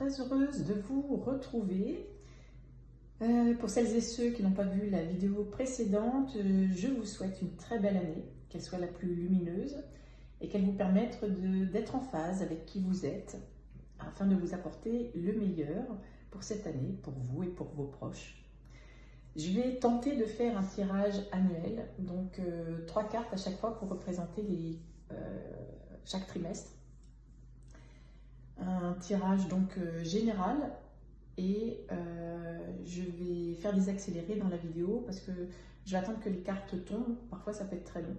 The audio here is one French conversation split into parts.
très heureuse de vous retrouver. Pour celles et ceux qui n'ont pas vu la vidéo précédente, je vous souhaite une très belle année, qu'elle soit la plus lumineuse et qu'elle vous permette d'être en phase avec qui vous êtes afin de vous apporter le meilleur pour cette année, pour vous et pour vos proches. Je vais tenter de faire un tirage annuel, donc 3 cartes à chaque fois pour représenter chaque trimestre. Un tirage donc général et je vais faire des accélérés dans la vidéo parce que je vais attendre que les cartes tombent, parfois ça peut être très long.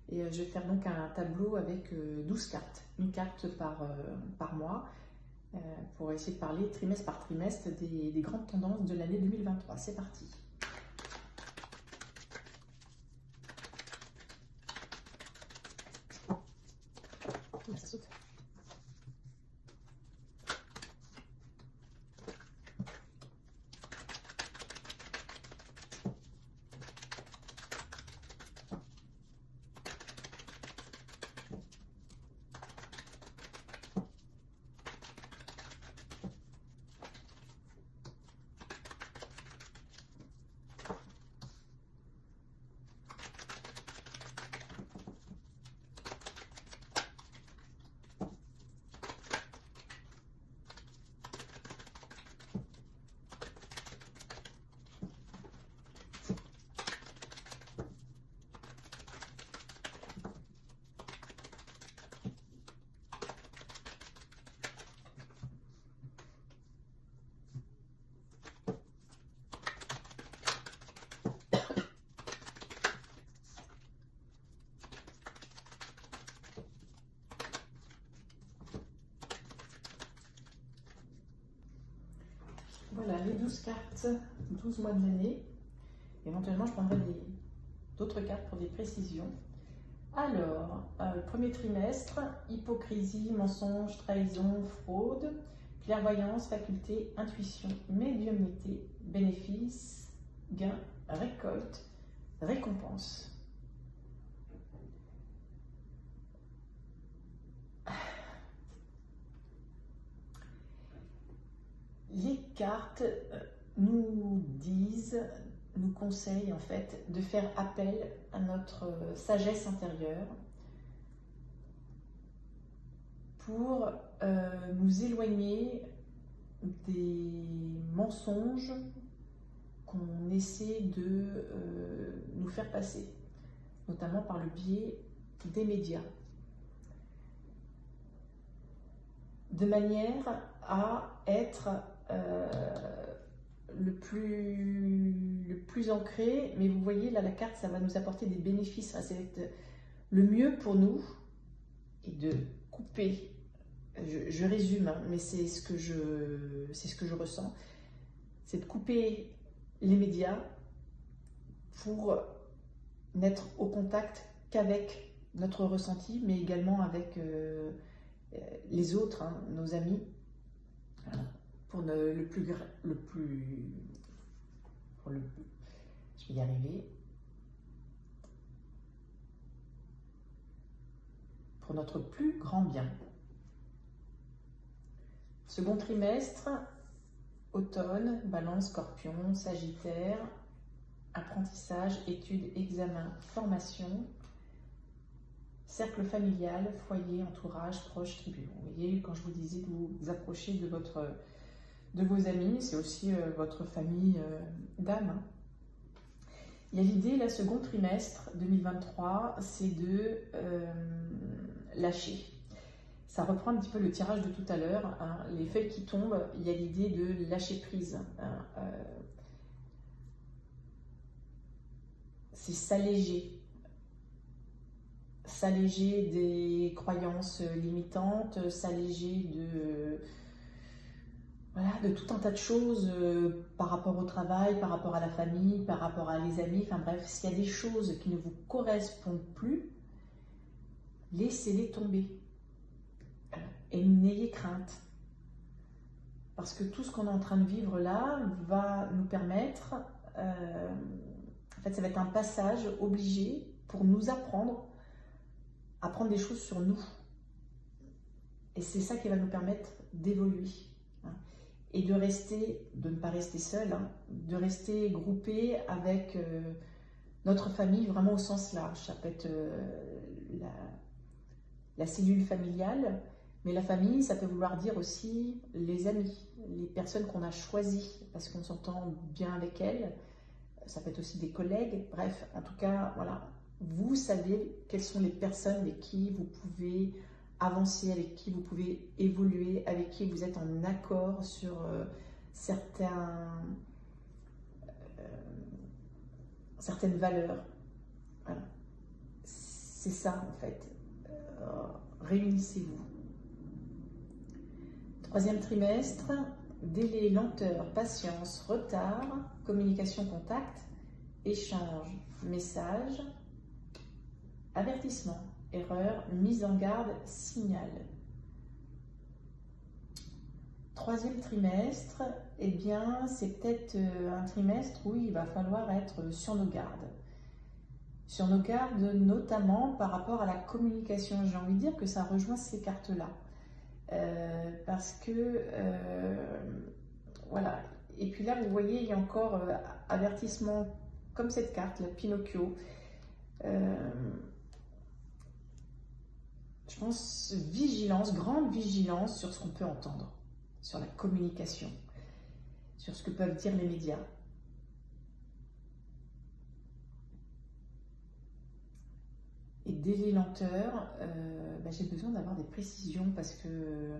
Et je vais faire donc un tableau avec 12 cartes, une carte par mois, pour essayer de parler trimestre par trimestre des grandes tendances de l'année 2023. C'est parti. Ça saute. Voilà les 12 cartes, 12 mois de l'année. Éventuellement, je prendrai d'autres cartes pour des précisions. Alors, premier trimestre, hypocrisie, mensonge, trahison, fraude, clairvoyance, faculté, intuition, médiumnité, bénéfice, gain, récolte, récompense. Les cartes nous conseillent en fait de faire appel à notre sagesse intérieure pour nous éloigner des mensonges qu'on essaie de nous faire passer, notamment par le biais des médias, de manière à être le plus ancré. Mais vous voyez là, la carte, ça va nous apporter des bénéfices, ça va être le mieux pour nous, et de couper, je résume, hein, mais c'est ce que je ressens, c'est de couper les médias pour n'être au contact qu'avec notre ressenti, mais également avec les autres, hein, nos amis, pour je vais y arriver, pour notre plus grand bien. Second trimestre, automne, Balance, Scorpion, Sagittaire, apprentissage, études, examen, formation, cercle familial, foyer, entourage, proche, tribu. Vous voyez, quand je vous disais de vous approcher de vos amis, c'est aussi votre famille d'âme. Hein. Il y a l'idée, là, second trimestre 2023, c'est de lâcher. Ça reprend un petit peu le tirage de tout à l'heure. Hein. Les feuilles qui tombent, il y a l'idée de lâcher prise. Hein. C'est s'alléger. S'alléger des croyances limitantes, s'alléger de tout un tas de choses par rapport au travail, par rapport à la famille, par rapport à les amis, enfin bref, s'il y a des choses qui ne vous correspondent plus, laissez-les tomber et n'ayez crainte. Parce que tout ce qu'on est en train de vivre là va nous permettre, en fait ça va être un passage obligé pour nous apprendre à prendre des choses sur nous. Et c'est ça qui va nous permettre d'évoluer. et de ne pas rester seul, hein, de rester groupé avec notre famille vraiment au sens large. Ça peut être la cellule familiale, mais la famille, ça peut vouloir dire aussi les amis, les personnes qu'on a choisies parce qu'on s'entend bien avec elles. Ça peut être aussi des collègues. Bref, en tout cas, voilà, vous savez quelles sont les personnes avec qui vous pouvez avancer, avec qui vous pouvez évoluer, avec qui vous êtes en accord sur certaines valeurs. Voilà. C'est ça en fait. Réunissez-vous. Troisième trimestre, délai, lenteur, patience, retard, communication, contact, échange, message, avertissement, erreur, mise en garde, signal. Troisième trimestre, eh bien, c'est peut-être un trimestre où il va falloir être sur nos gardes. Sur nos gardes, notamment par rapport à la communication. J'ai envie de dire que ça rejoint ces cartes-là. Parce que, voilà. Et puis là, vous voyez, il y a encore avertissement, comme cette carte, la Pinocchio. Je pense vigilance, grande vigilance sur ce qu'on peut entendre, sur la communication, sur ce que peuvent dire les médias. Et délai, lenteur, j'ai besoin d'avoir des précisions parce que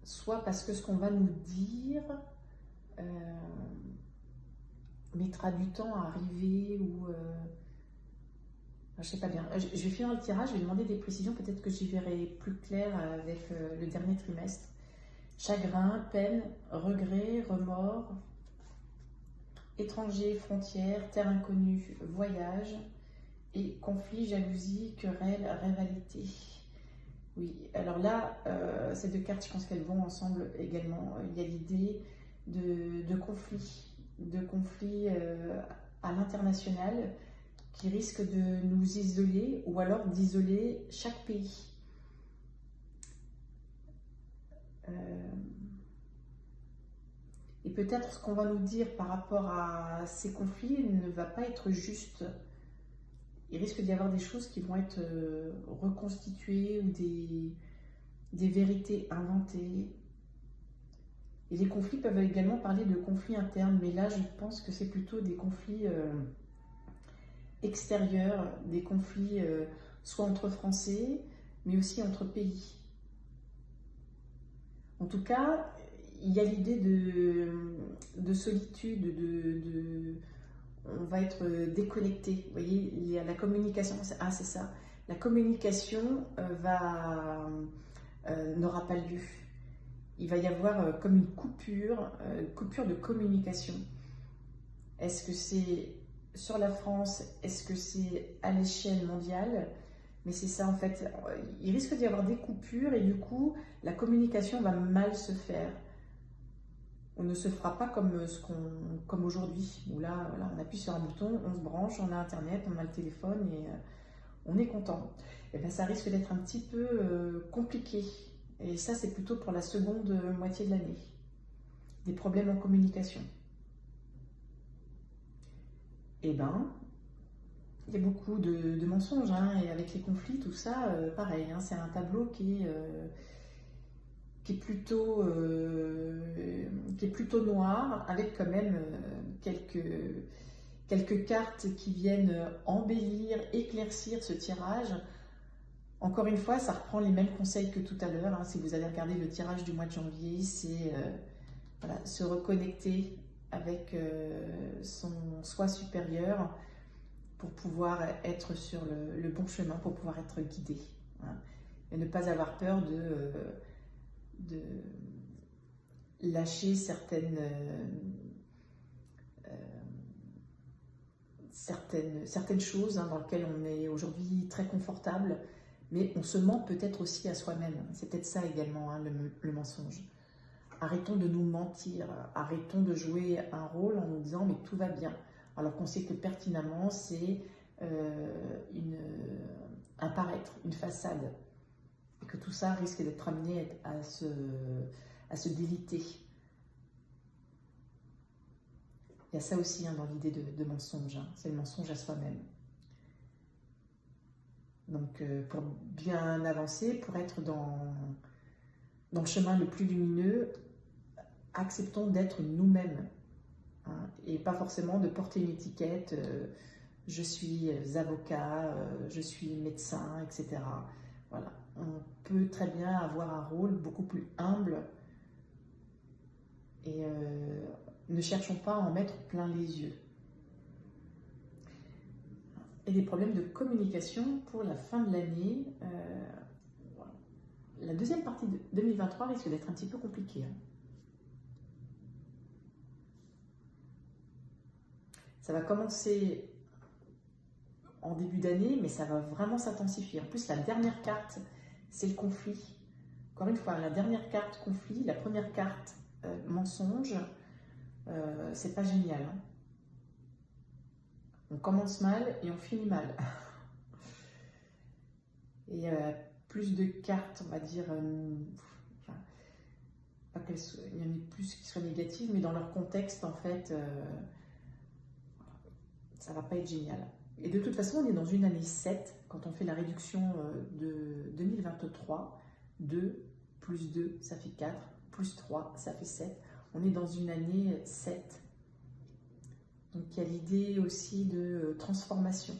soit parce que ce qu'on va nous dire mettra du temps à arriver ou je sais pas bien. Je vais finir le tirage, je vais demander des précisions, peut-être que j'y verrai plus clair avec le dernier trimestre. Chagrin, peine, regret, remords, étranger, frontières, terre inconnue, voyage et conflit, jalousie, querelle, rivalité. Oui, alors là, ces deux cartes, je pense qu'elles vont ensemble également. Il y a l'idée de conflit à l'international qui risque de nous isoler ou alors d'isoler chaque pays. Et peut-être ce qu'on va nous dire par rapport à ces conflits ne va pas être juste. Il risque d'y avoir des choses qui vont être reconstituées ou des vérités inventées. Et les conflits peuvent également parler de conflits internes, mais là je pense que c'est plutôt des conflits extérieurs, des conflits soit entre Français, mais aussi entre pays. En tout cas, il y a l'idée de solitude, on va être déconnecté. Vous voyez, il y a la communication. Ah, c'est ça. La communication n'aura pas lieu. Il va y avoir comme une coupure de communication. Est-ce que c'est sur la France? Est-ce que c'est à l'échelle mondiale? Mais c'est ça en fait. Il risque d'y avoir des coupures et du coup, la communication va mal se faire. On ne se fera pas comme aujourd'hui, où là, voilà, on appuie sur un bouton, on se branche, on a Internet, on a le téléphone et on est content. Et bien, ça risque d'être un petit peu compliqué. Et ça, c'est plutôt pour la seconde moitié de l'année. Des problèmes en communication. Eh ben, il y a beaucoup de mensonges, hein, et avec les conflits, tout ça, pareil, hein, c'est un tableau qui est plutôt noir, avec quand même quelques cartes qui viennent embellir, éclaircir ce tirage. Encore une fois, ça reprend les mêmes conseils que tout à l'heure. Hein, si vous avez regardé le tirage du mois de janvier, c'est voilà, se reconnecter avec son soi supérieur pour pouvoir être sur le bon chemin, pour pouvoir être guidé. Hein, et ne pas avoir peur de lâcher certaines choses hein, dans lesquelles on est aujourd'hui très confortable, mais on se ment peut-être aussi à soi-même. C'est peut-être ça également, hein, le mensonge. Arrêtons de nous mentir, arrêtons de jouer un rôle en nous disant mais tout va bien. alors qu'on sait que pertinemment c'est un paraître, une façade, et que tout ça risque d'être amené à se déliter. Il y a ça aussi dans l'idée de mensonge, c'est le mensonge à soi-même. Donc pour bien avancer, pour être dans le chemin le plus lumineux, acceptons d'être nous-mêmes, et pas forcément de porter une étiquette, je suis avocat, je suis médecin, etc. Voilà. On peut très bien avoir un rôle beaucoup plus humble et ne cherchons pas à en mettre plein les yeux. Et des problèmes de communication pour la fin de l'année. Voilà. La deuxième partie de 2023 risque d'être un petit peu compliquée. Ça va commencer en début d'année, mais ça va vraiment s'intensifier. En plus, la dernière carte, c'est le conflit. Encore une fois, la dernière carte, conflit, la première carte, mensonge, c'est pas génial. On commence mal et on finit mal. Et plus de cartes, on va dire, pas qu'il y en ait plus qui soient négatives, mais dans leur contexte, en fait, ça va pas être génial. Et de toute façon, on est dans une année 7, quand on fait la réduction de 2023, 2 plus 2, ça fait 4, plus 3, ça fait 7. On est dans une année 7. Donc il y a l'idée aussi de transformation.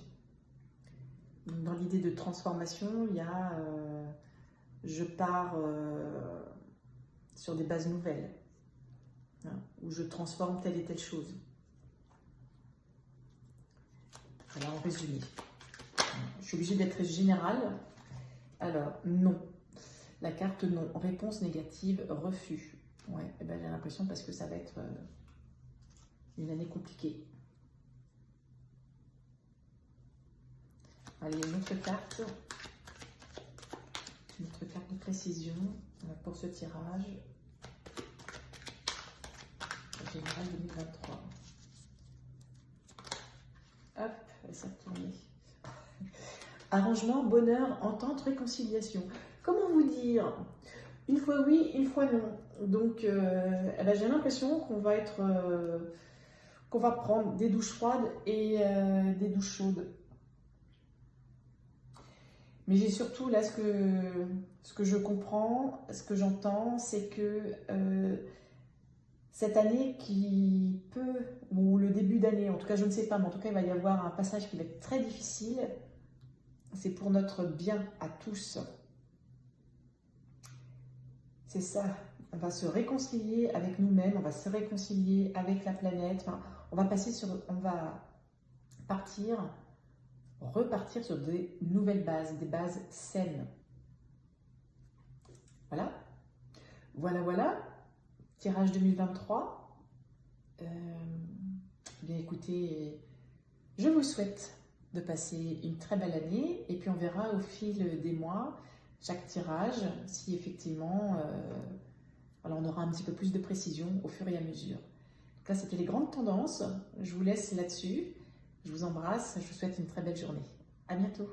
Dans l'idée de transformation, il y a je pars sur des bases nouvelles, où je transforme telle et telle chose. Voilà, en résumé. Je suis obligée d'être générale. Alors, non. La carte non. Réponse négative, refus. Ouais, eh ben, j'ai l'impression parce que ça va être une année compliquée. Allez, une autre carte de précision pour ce tirage général 2023. Hop, elle s'est retournée. Arrangement, bonheur, entente, réconciliation. Comment vous dire? Une fois oui, une fois non. Donc, eh ben, j'ai l'impression qu'on va qu'on va prendre des douches froides et des douches chaudes. Mais j'ai surtout là ce que je comprends, ce que j'entends, c'est que cette année qui peut, ou le début d'année, en tout cas je ne sais pas, mais en tout cas il va y avoir un passage qui va être très difficile. C'est pour notre bien à tous. C'est ça, on va se réconcilier avec nous-mêmes, on va se réconcilier avec la planète. Enfin, on va repartir sur des nouvelles bases, des bases saines. Voilà. Voilà. Tirage 2023. Bien écoutez, je vous souhaite de passer une très belle année et puis on verra au fil des mois, chaque tirage, si effectivement alors on aura un petit peu plus de précision au fur et à mesure. Donc là, c'était les grandes tendances. Je vous laisse là-dessus. Je vous embrasse. Je vous souhaite une très belle journée. À bientôt.